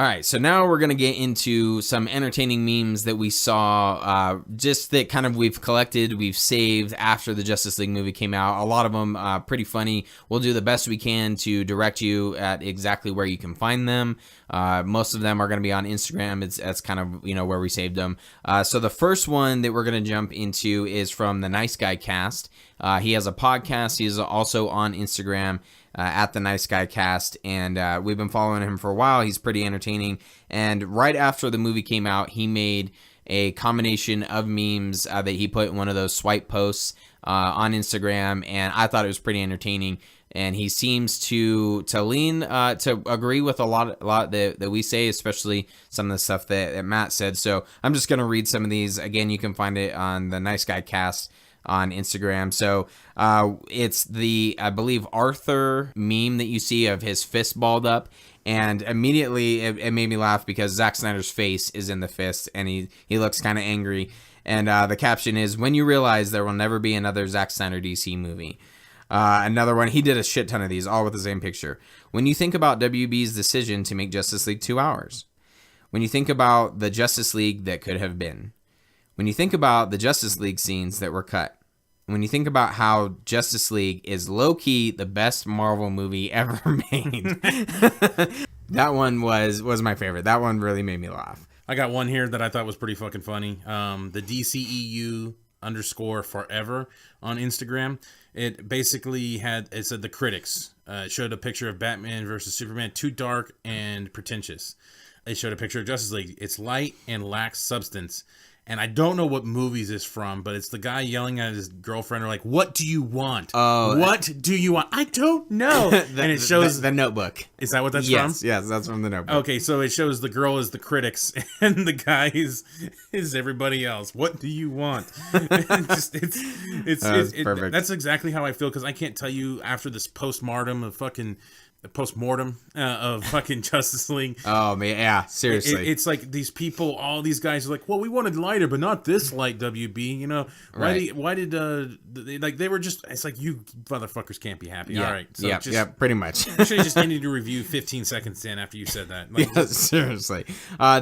right, so now we're going to get into some entertaining memes that we saw, just that kind of we've collected, we've saved after the Justice League movie came out. A lot of them pretty funny. We'll do the best we can to direct you at exactly where you can find them. Most of them are going to be on Instagram. That's kind of, where we saved them. So the first one that we're going to jump into is from the Nice Guy Cast. He has a podcast. He's also on Instagram. At the Nice Guy Cast, and we've been following him for a while. He's pretty entertaining, and right after the movie came out, he made a combination of memes that he put in one of those swipe posts on Instagram, and I thought it was pretty entertaining. And he seems to lean to agree with a lot that we say, especially some of the stuff that Matt said. So I'm just gonna read some of these. Again, you can find it on the Nice Guy Cast on Instagram. So it's the, I believe, Arthur meme that you see of his fist balled up, and immediately it made me laugh because Zack Snyder's face is in the fist, and he looks kind of angry. And the caption is, "When you realize there will never be another Zack Snyder DC movie." Another one, he did a shit ton of these, all with the same picture. "When you think about WB's decision to make Justice League 2 hours. When you think about the Justice League that could have been. When you think about the Justice League scenes that were cut. When you think about how Justice League is low-key the best Marvel movie ever made." That one was my favorite. That one really made me laugh. I got one here that I thought was pretty fucking funny. The DCEU_forever on Instagram. It basically it said the critics. It showed a picture of Batman versus Superman, too dark and pretentious. It showed a picture of Justice League. It's light and lacks substance. And I don't know what movies it's from, but it's the guy yelling at his girlfriend, or like, "What do you want? What do you want? I don't know." And it shows the Notebook. Is that what that's from? Yes, that's from the Notebook. Okay, so it shows the girl is the critics and the guy is everybody else. What do you want? It's perfect. That's exactly how I feel, because I can't tell you after this postmortem of fucking Justice League. Oh man, yeah, seriously. It's like these people, all these guys are like, "Well, we wanted lighter, but not this light, WB." Why did they were just? It's like, you motherfuckers can't be happy. Yeah. All right, so yeah, pretty much. You should have just ended your review 15 seconds in after you said that. Like, yeah, seriously.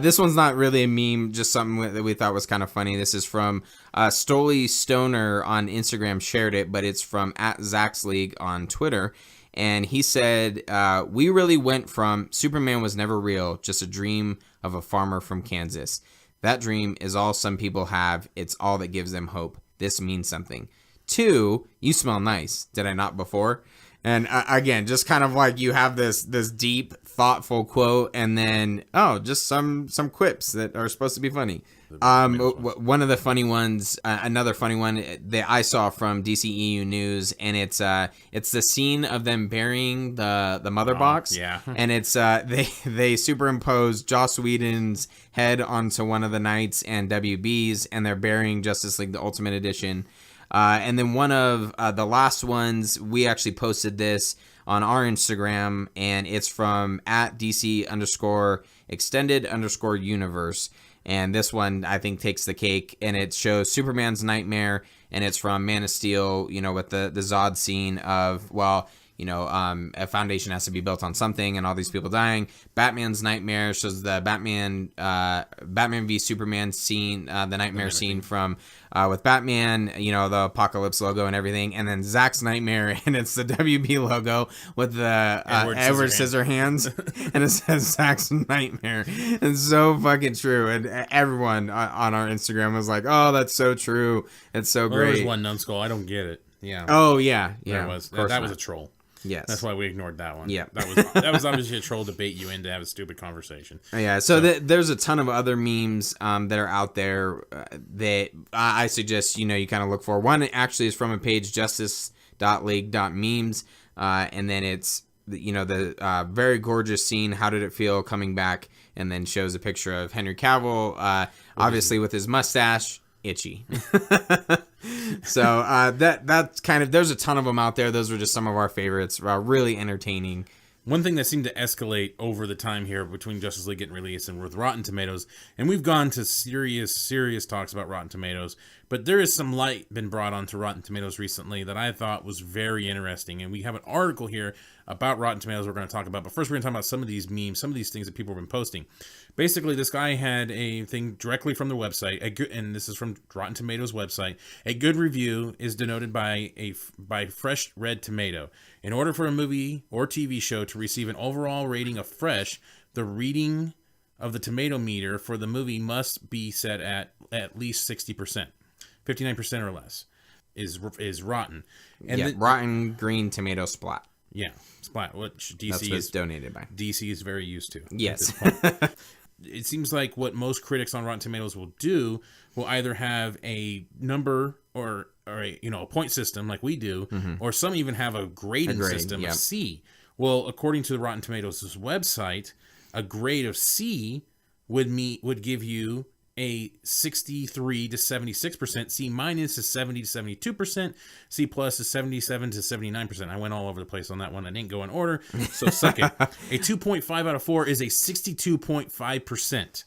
This one's not really a meme, just something that we thought was kind of funny. This is from Stoli Stoner on Instagram, shared it, but it's from @ZaxLeague on Twitter. And he said, "We really went from Superman was never real, just a dream of a farmer from Kansas. That dream is all some people have. It's all that gives them hope. This means something. 2, you smell nice. Did I not before?" And again, just kind of like you have this deep, thoughtful quote, and then, just some quips that are supposed to be funny. One of the funny ones, another funny one that I saw from DCEU News, and it's the scene of them burying the mother box. Yeah. And it's they superimpose Joss Whedon's head onto one of the Knights and WB's, and they're burying Justice League the Ultimate Edition. And then one of the last ones, we actually posted this on our Instagram, and it's from @DC_extended_universe. And this one, I think, takes the cake, and it shows Superman's nightmare, and it's from Man of Steel, with the Zod scene of, a foundation has to be built on something, and all these people dying. Batman's nightmare shows the Batman v Superman scene, the nightmare scene from with Batman, the Apocalypse logo and everything, and then Zack's nightmare, and it's the WB logo with the Edward Scissorhands, and it says Zack's nightmare. It's so fucking true, and everyone on our Instagram was like, "Oh, that's so true. It's so great." There was one numbskull. I don't get it. Yeah. Oh yeah. That was a troll. Yes. That's why we ignored that one. Yeah. That was obviously a troll to bait you in to have a stupid conversation. Yeah, so there's a ton of other memes that are out there that I suggest, you kind of look for. One actually is from a page, justice.league.memes, and then it's, the very gorgeous scene, How Did It Feel Coming Back, and then shows a picture of Henry Cavill, obviously with his mustache, itchy. So that's kind of, there's a ton of them out there. Those were just some of our favorites. Really entertaining. One thing that seemed to escalate over the time here between Justice League getting released and with Rotten Tomatoes, and we've gone to serious talks about Rotten Tomatoes But there is some light been brought onto Rotten Tomatoes recently that I thought was very interesting. And we have an article here about Rotten Tomatoes we're going to talk about. But first, we're going to talk about some of these memes, some of these things that people have been posting. Basically, this guy had a thing directly from the website, and this is from Rotten Tomatoes website. A good review is denoted by fresh red tomato. In order for a movie or TV show to receive an overall rating of fresh, the reading of the tomato meter for the movie must be set at least 60%. 59% or less is rotten. And rotten green tomato splat. Yeah, splat, which DC That's what's donated by. DC is very used to. Yes. It seems like what most critics on Rotten Tomatoes will do will either have a number or a point system like we do, or some even have a grading system, a C. Well, according to the Rotten Tomatoes website, a grade of C would give you a 63 to 76%, C minus is 70 to 72%, C plus is 77 to 79%. I went all over the place on that one. I didn't go in order, so suck it. A 2.5 out of 4 is a 62.5%.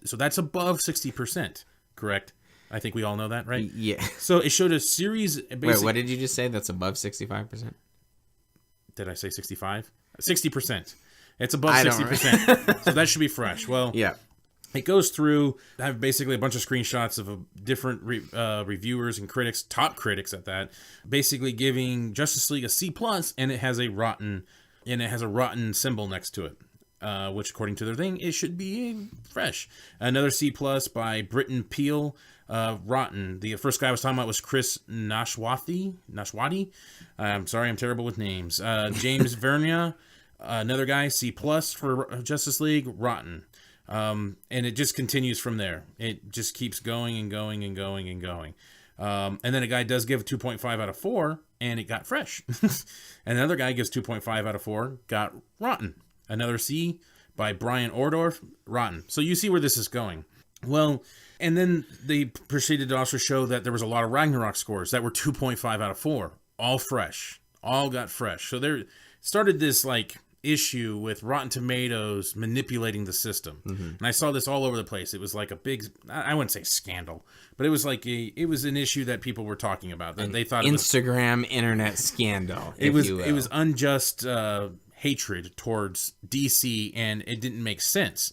So that's above 60%, correct? I think we all know that, right? Yeah. So it showed a series. Wait, what did you just say? That's above 65%? Did I say 65? 60%. It's above 60%. So that should be fresh. Well, yeah. It goes through, I have basically a bunch of screenshots of different reviewers and critics, top critics at that, basically giving Justice League a C+, and it has a rotten symbol next to it, which according to their thing, it should be fresh. Another C+ by Britton Peel, rotten. The first guy I was talking about was Chris Nashwati. I'm sorry, I'm terrible with names. James Vernia, another guy, C+ for Justice League, rotten. And it just continues from there. It just keeps going and going and going and going. And then a guy does give a 2.5 out of 4, and it got fresh. And another guy gives 2.5 out of 4, got rotten. Another C by Brian Ordorf, rotten. So you see where this is going. Well, and then they proceeded to also show that there was a lot of Ragnarok scores that were 2.5 out of 4, all fresh, all got fresh. So there started this issue with Rotten Tomatoes manipulating the system. And I saw this all over the place. It was like a big, I wouldn't say scandal, but it was it was an issue that people were talking about. That they thought Instagram internet scandal. It was unjust hatred towards DC, and it didn't make sense.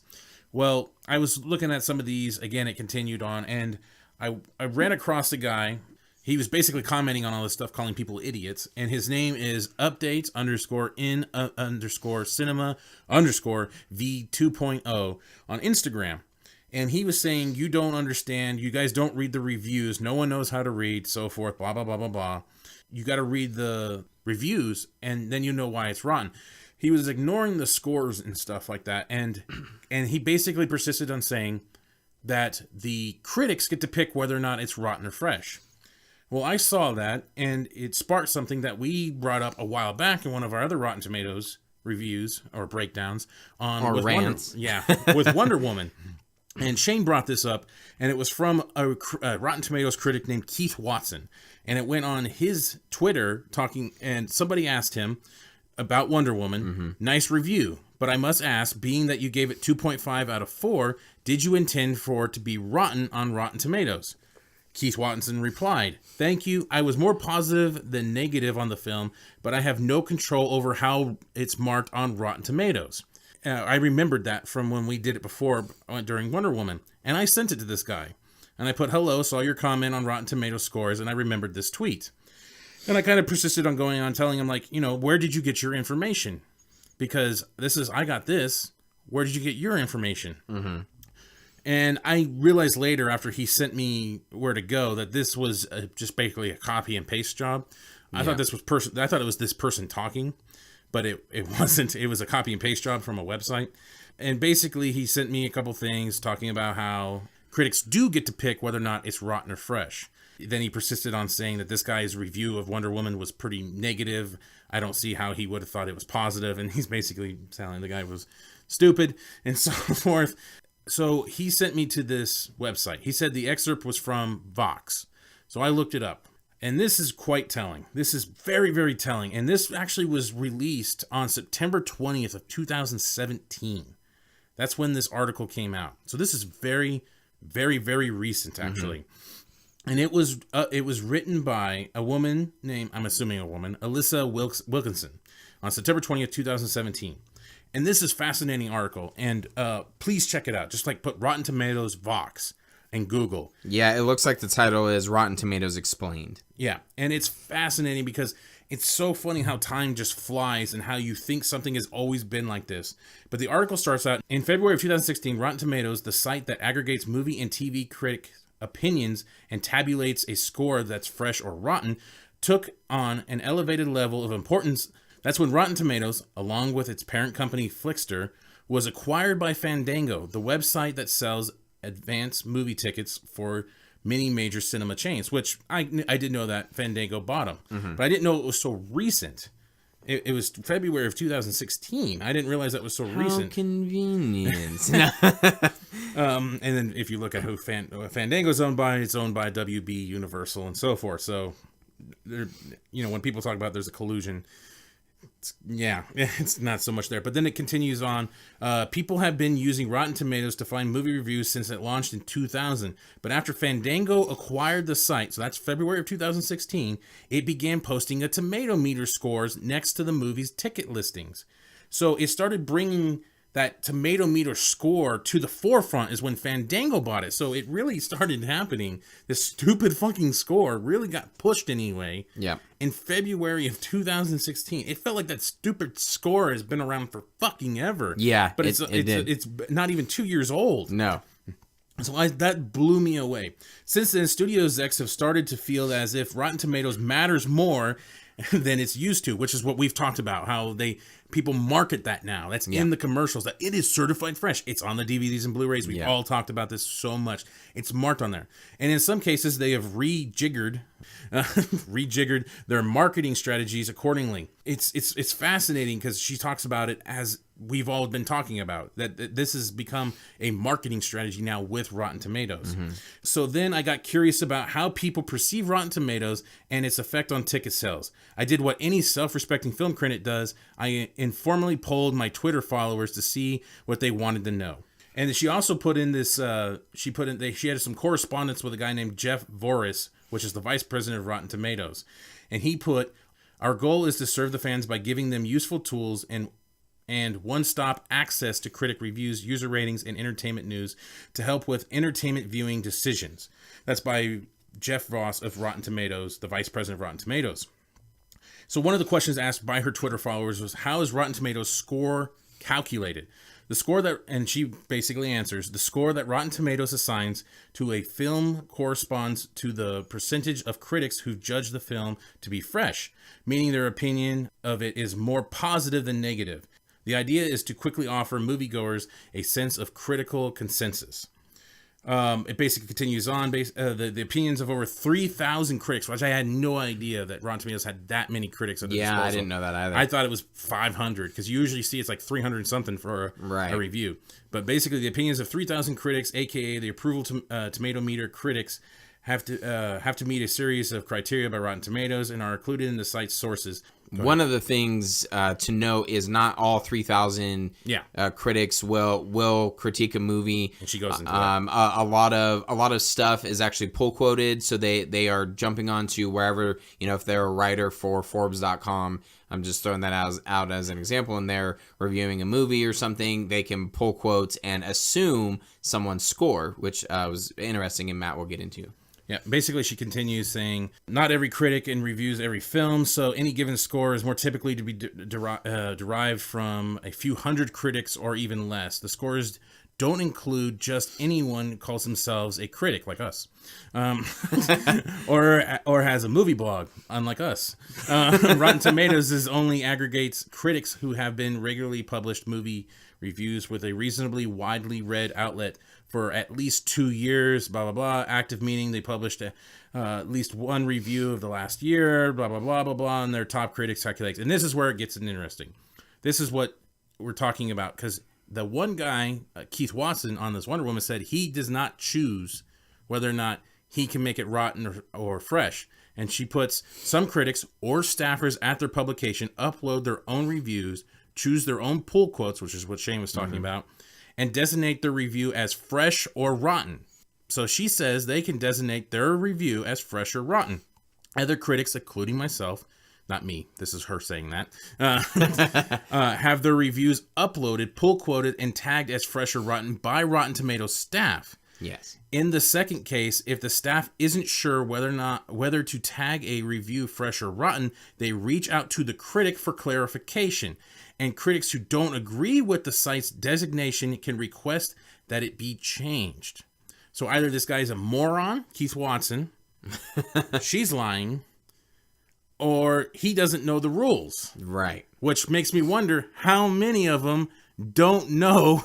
Well, I was looking at some of these again. It continued on, and I ran across a guy. He was basically commenting on all this stuff, calling people idiots, and his name is updates_in_cinema_v2.0 on Instagram. And he was saying, you don't understand, you guys don't read the reviews, no one knows how to read, so forth, blah, blah, blah, blah, blah. You got to read the reviews, and then you know why it's rotten. He was ignoring the scores and stuff like that, and he basically persisted on saying that the critics get to pick whether or not it's rotten or fresh. Well, I saw that, and it sparked something that we brought up a while back in one of our other Rotten Tomatoes reviews or breakdowns on or rants. With Wonder Woman. And Shane brought this up, and it was from a Rotten Tomatoes critic named Keith Watson, and it went on his Twitter talking, and somebody asked him about Wonder Woman. Nice review, but I must ask, being that you gave it 2.5 out of 4, did you intend for it to be rotten on Rotten Tomatoes? Keith Watson replied, "Thank you. I was more positive than negative on the film, but I have no control over how it's marked on Rotten Tomatoes." I remembered that from when we did it before during Wonder Woman, and I sent it to this guy. And I put, "Hello, saw your comment on Rotten Tomatoes scores," and I remembered this tweet. And I kind of persisted on going on, telling him, where did you get your information? Because I got this. Where did you get your information? And I realized later, after he sent me where to go, that this was just basically a copy and paste job. I thought this was I thought it was this person talking, but it wasn't. It was a copy and paste job from a website. And basically, he sent me a couple things talking about how critics do get to pick whether or not it's rotten or fresh. Then he persisted on saying that this guy's review of Wonder Woman was pretty negative. I don't see how he would have thought it was positive. And he's basically telling the guy was stupid and so forth. So he sent me to this website. He said the excerpt was from Vox. So I looked it up. And this is quite telling. This is very, very telling. And this actually was released on September 20th of 2017. That's when this article came out. So this is very, very, very recent actually. And it was written by a woman named, I'm assuming a woman, Alyssa Wilkinson, on September 20th, 2017. And this is a fascinating article, and please check it out. Just like put Rotten Tomatoes Vox in Google. Yeah, it looks like the title is Rotten Tomatoes Explained. Yeah, and it's fascinating because it's so funny how time just flies and how you think something has always been like this. But the article starts out, in February of 2016, Rotten Tomatoes, the site that aggregates movie and TV critic opinions and tabulates a score that's fresh or rotten, took on an elevated level of importance. That's when Rotten Tomatoes, along with its parent company Flixster, was acquired by Fandango, the website that sells advance movie tickets for many major cinema chains, which I did know that Fandango bought them, but I didn't know it was so recent. It was February of 2016. I didn't realize that was so recent. How convenient. And then if you look at who Fandango's owned by, it's owned by WB, Universal, and so forth. So, when people talk about there's a collusion, it's not so much there. But then it continues on. People have been using Rotten Tomatoes to find movie reviews since it launched in 2000. But after Fandango acquired the site, so that's February of 2016, it began posting a tomato meter scores next to the movie's ticket listings. So it started bringing that tomato meter score to the forefront is when Fandango bought it. So it really started happening. This stupid fucking score really got pushed anyway. Yeah. In February of 2016. It felt like that stupid score has been around for fucking ever. Yeah, but it's not even 2 years old. No. So that blew me away. Since then, studio execs have started to feel as if Rotten Tomatoes matters more than it's used to, which is what we've talked about, how people market that now. That's in the commercials, that it is certified fresh. It's on the DVDs and Blu-rays. We've all talked about this so much. It's marked on there. And in some cases, they have rejiggered their marketing strategies accordingly. It's fascinating because she talks about it as we've all been talking about, that this has become a marketing strategy now with Rotten Tomatoes. So then I got curious about how people perceive Rotten Tomatoes and its effect on ticket sales. I did what any self-respecting film critic does. I informally polled my Twitter followers to see what they wanted to know. And she also put in this, she had some correspondence with a guy named Jeff Voris, which is the vice president of Rotten Tomatoes. And he put, our goal is to serve the fans by giving them useful tools and one-stop access to critic reviews, user ratings, and entertainment news to help with entertainment viewing decisions. That's by Jeff Voss of Rotten Tomatoes, the vice president of Rotten Tomatoes. So one of the questions asked by her Twitter followers was, how is Rotten Tomatoes score calculated? The score and she basically answers, the score that Rotten Tomatoes assigns to a film corresponds to the percentage of critics who judge the film to be fresh, meaning their opinion of it is more positive than negative. The idea is to quickly offer moviegoers a sense of critical consensus. It basically continues on. The opinions of over 3,000 critics, which I had no idea that Rotten Tomatoes had that many critics at the disposal. I didn't know that either. I thought it was 500 because you usually see it's like 300 something for a review. But basically, the opinions of 3,000 critics, aka the approval tomato meter critics, have to meet a series of criteria by Rotten Tomatoes and are included in the site's sources. One of the things to note is not all 3,000 critics will critique a movie. And she goes into that. A lot of stuff is actually pull quoted, so they are jumping onto wherever, if they're a writer for Forbes.com. I'm just throwing that out as an example, and they're reviewing a movie or something, they can pull quotes and assume someone's score, which was interesting, and Matt will get into. Yeah, basically she continues saying, not every critic and reviews every film, so any given score is more typically to be derived from a few hundred critics or even less. The scores don't include just anyone who calls themselves a critic, like us, or has a movie blog, unlike us. Rotten Tomatoes only aggregates critics who have been regularly published movie reviews with a reasonably widely read outlet for at least 2 years, blah, blah, blah. Active meaning they published at least one review of the last year, blah, blah, blah, blah, blah, and their top critics calculate. And this is where it gets interesting. This is what we're talking about, because the one guy, Keith Watson, on this Wonder Woman said he does not choose whether or not he can make it rotten or fresh. And she puts some critics or staffers at their publication upload their own reviews, choose their own pull quotes, which is what Shane was talking about, and designate their review as fresh or rotten. So she says they can designate their review as fresh or rotten. Other critics, including myself, not me, this is her saying that, have their reviews uploaded, pull quoted, and tagged as fresh or rotten by Rotten Tomatoes staff. Yes. In the second case, if the staff isn't sure whether to tag a review fresh or rotten, they reach out to the critic for clarification. And critics who don't agree with the site's designation can request that it be changed. So either this guy's a moron, Keith Watson, she's lying, or he doesn't know the rules. Right. Which makes me wonder how many of them don't know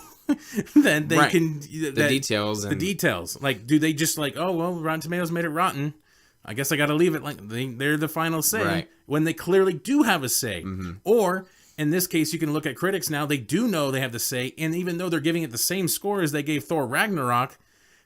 that they can... The details. The details. Like, do they just like, oh, well, Rotten Tomatoes made it rotten. I guess I got to leave it like they're the final say. Right. When they clearly do have a say. Mm-hmm. Or... in this case, you can look at critics now. They do know they have the say, and even though they're giving it the same score as they gave Thor Ragnarok,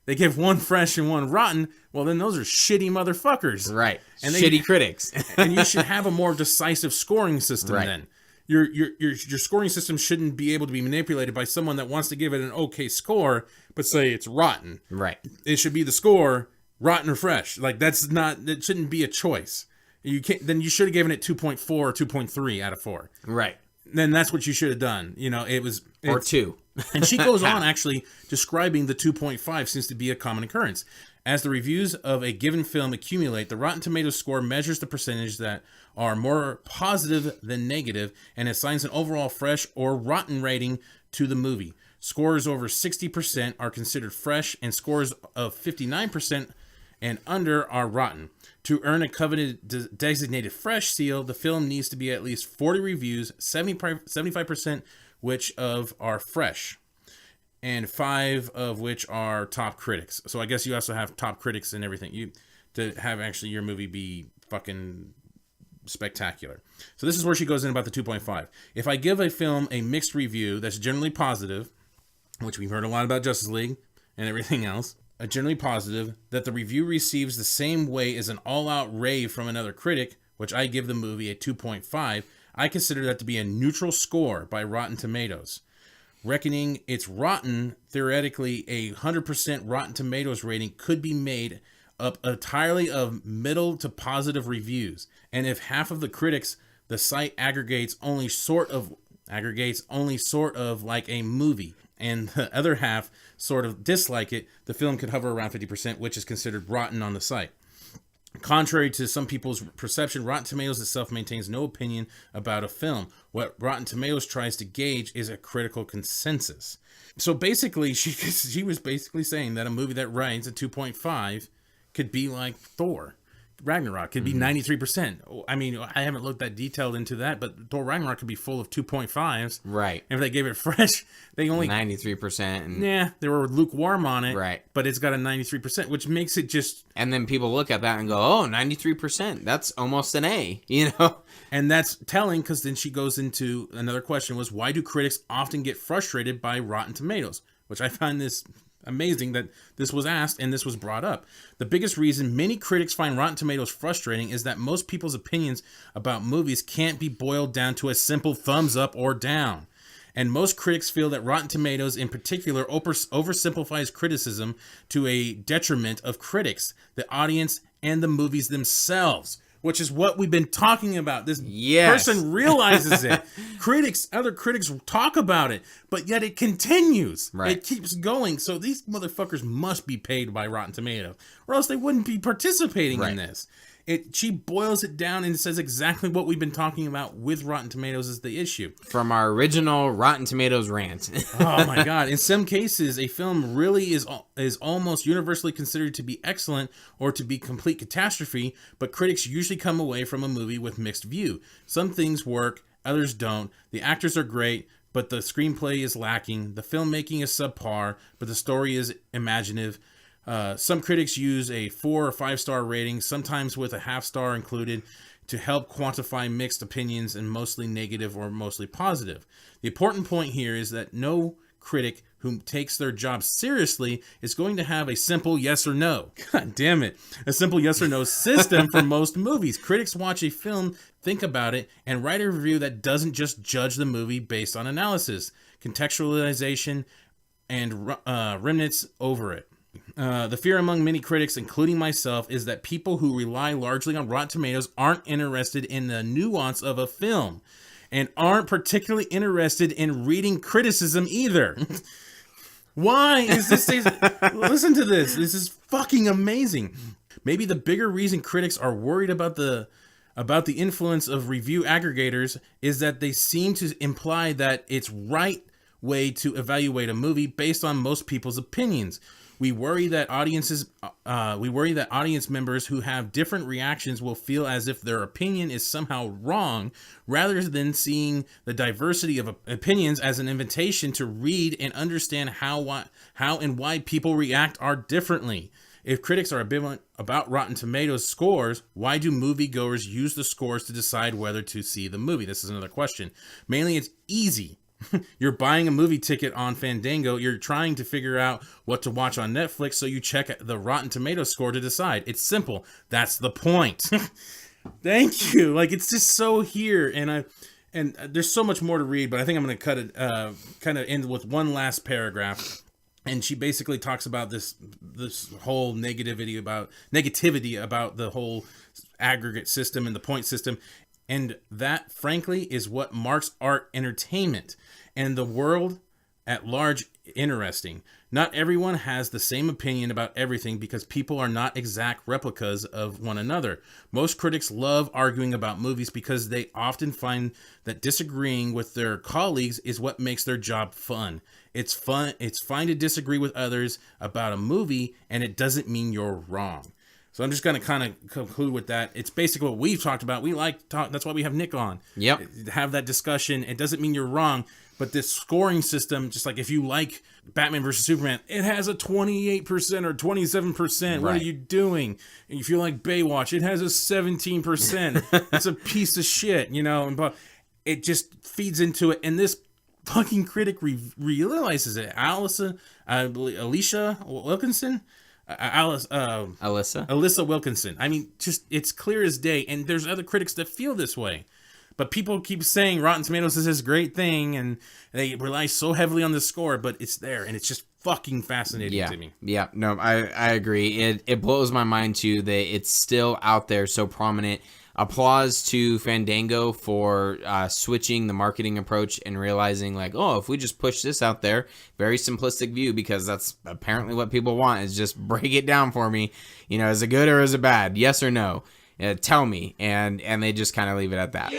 they give one fresh and one rotten. Well, then those are shitty motherfuckers, Right? And Shitty critics. And you should have a more decisive scoring system. Right. Then your scoring system shouldn't be able to be manipulated by someone that wants to give it an okay score, but say it's rotten. Right. It should be the score rotten or fresh. Like that's not. That shouldn't be a choice. You can't. Then you should have given it 2.4 or 2.3 out of 4. Right. Then that's what you should have done. You know, Or 2. And she goes on actually describing the 2.5 seems to be a common occurrence. As the reviews of a given film accumulate, the Rotten Tomatoes score measures the percentage that are more positive than negative and assigns an overall fresh or rotten rating to the movie. Scores over 60% are considered fresh, and scores of 59% and under are rotten. To earn a coveted designated fresh seal, the film needs to be at least 40 reviews, 75% which of are fresh, and 5 of which are top critics. So I guess you also have top critics and everything. To have actually your movie be fucking spectacular. So this is where she goes in about the 2.5. If I give a film a mixed review that's generally positive, which we've heard a lot about Justice League and everything else, generally positive, that the review receives the same way as an all-out rave from another critic, which I give the movie a 2.5, I consider that to be a neutral score by Rotten Tomatoes. Reckoning it's rotten, theoretically a 100% Rotten Tomatoes rating could be made up entirely of middle to positive reviews. And if half of the critics, the site aggregates only sort of like a movie, and the other half sort of dislike it, the film could hover around 50%, which is considered rotten on the site. Contrary to some people's perception, Rotten Tomatoes itself maintains no opinion about a film. What Rotten Tomatoes tries to gauge is a critical consensus. So basically, she was basically saying that a movie that rates a 2.5 could be like Thor Ragnarok, could be 93%. I mean, I haven't looked that detailed into that, but Thor Ragnarok could be full of 2.5s. Right. And if they gave it fresh, they only 93%. And, yeah, they were lukewarm on it. Right. But it's got a 93%, which makes it just... and then people look at that and go, oh, 93%. That's almost an A, you know? And that's telling, because then she goes into another question was, why do critics often get frustrated by Rotten Tomatoes? Which I find this amazing that this was asked and this was brought up. The biggest reason many critics find Rotten Tomatoes frustrating is that most people's opinions about movies can't be boiled down to a simple thumbs up or down. And most critics feel that Rotten Tomatoes in particular oversimplifies criticism to a detriment of critics, the audience, and the movies themselves. Which is what we've been talking about. This person realizes it. Other critics talk about it, but yet it continues. Right. It keeps going. So these motherfuckers must be paid by Rotten Tomatoes, or else they wouldn't be participating in this. She boils it down and says exactly what we've been talking about with Rotten Tomatoes is the issue. From our original Rotten Tomatoes rant. Oh my God. In some cases, a film really is almost universally considered to be excellent or to be complete catastrophe, but critics usually come away from a movie with mixed view. Some things work, others don't. The actors are great, but the screenplay is lacking. The filmmaking is subpar, but the story is imaginative. Some critics use a 4 or 5 star rating, sometimes with a half star included, to help quantify mixed opinions and mostly negative or mostly positive. The important point here is that no critic who takes their job seriously is going to have a simple yes or no. God damn it. A simple yes or no system for most movies. Critics watch a film, think about it, and write a review that doesn't just judge the movie based on analysis, contextualization, and remnants over it. The fear among many critics, including myself, is that people who rely largely on Rotten Tomatoes aren't interested in the nuance of a film and aren't particularly interested in reading criticism either. Why is this? Listen to this. This is fucking amazing. Maybe the bigger reason critics are worried about the influence of review aggregators is that they seem to imply that it's right way to evaluate a movie based on most people's opinions. We worry that audience members who have different reactions will feel as if their opinion is somehow wrong, rather than seeing the diversity of opinions as an invitation to read and understand how and why people react are differently. If critics are ambivalent about Rotten Tomatoes scores, why do moviegoers use the scores to decide whether to see the movie? This is another question. Mainly, it's easy. You're buying a movie ticket on Fandango. You're trying to figure out what to watch on Netflix, so you check the Rotten Tomatoes score to decide. It's simple. That's the point. Thank you. Like, it's just so here, and there's so much more to read, but I think I'm going to cut it, kind of end with one last paragraph. And she basically talks about this whole negativity about the whole aggregate system and the point system. And that, frankly, is what marks art entertainment and the world at large interesting. Not everyone has the same opinion about everything because people are not exact replicas of one another. Most critics love arguing about movies because they often find that disagreeing with their colleagues is what makes their job fun. It's fun. It's fine to disagree with others about a movie, and it doesn't mean you're wrong. So I'm just going to kind of conclude with that. It's basically what we've talked about. We like talk. That's why we have Nick on. Yep. Have that discussion. It doesn't mean you're wrong, but this scoring system, just like if you like Batman versus Superman, it has a 28% or 27%. Right. What are you doing? And if you like Baywatch, it has a 17%. It's a piece of shit, you know. But it just feeds into it, and this fucking critic realizes it. Alicia Wilkinson. Alyssa Wilkinson. I mean, just it's clear as day, and there's other critics that feel this way, but people keep saying Rotten Tomatoes is this great thing, and they rely so heavily on the score, but it's there, and it's just fucking fascinating to me. Yeah, no, I agree. It blows my mind too that it's still out there so prominent. Applause to Fandango for switching the marketing approach and realizing like, oh, if we just push this out there, very simplistic view, because that's apparently what people want, is just break it down for me. You know, is it good or is it bad? Yes or no? Tell me. And they just kind of leave it at that.